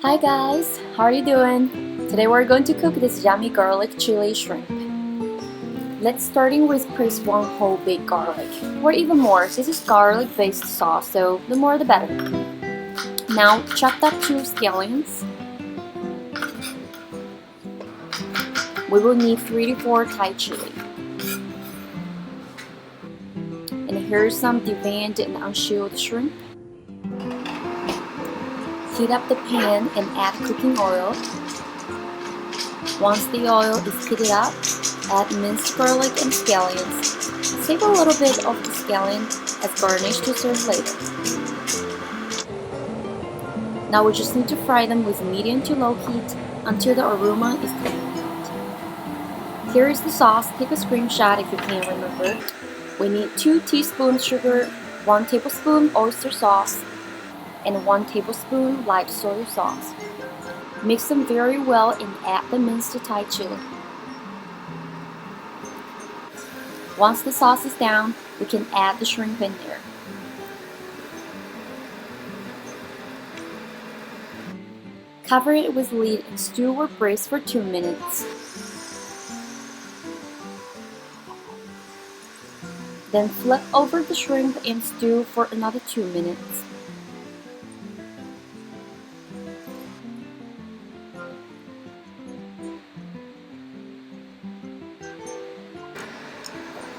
Hi guys, how are you doing? Today we're going to cook this yummy garlic chili shrimp. Let's starting with press one whole big garlic, or even more. This is garlic based sauce, so the more the better. Now chop up 2 scallions. We will need 3 to 4 Thai chili. And here's some deveined and unshelled shrimp. Heat up the pan and add cooking oil. Once the oil is heated up, add minced garlic and scallions. Save a little bit of the scallion as garnish to serve later. Now we just need to fry them with medium to low heat until the aroma is clear. Here is the sauce. Take a screenshot if you can't remember. We need 2 teaspoons sugar, 1 tablespoon oyster sauce, and 1 tablespoon light soy sauce. Mix them very well and add the minced Thai chili. Once the sauce is down, we can add the shrimp in there. Cover it with lid and stew or braise for 2 minutes. Then flip over the shrimp and stew for another 2 minutes.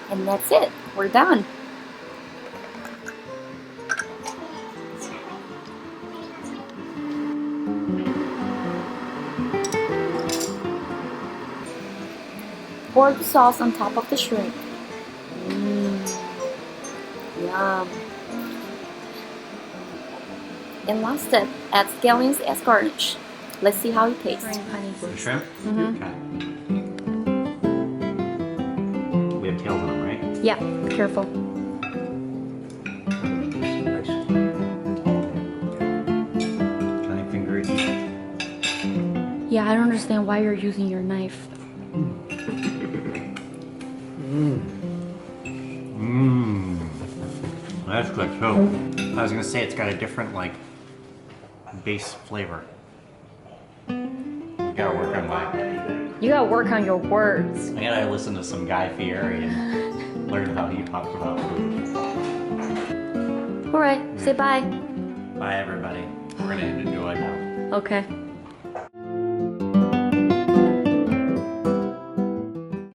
And that's it, we're done. Pour the sauce on top of the shrimp. Yum. And last step, add scallions as garnish. Let's see how it tastes. The shrimp? Mm-hmm. Okay. We have tails on them, right? Yeah, careful. Can I finger it? Yeah, I don't understand why you're using your knife. That's good too. I was gonna say it's got a different base flavor. We gotta work on my. You gotta work on your words. I gotta listen to some Guy Fieri and learn how he talks about food. Alright, say bye. Bye everybody. We're gonna enjoy now. Okay.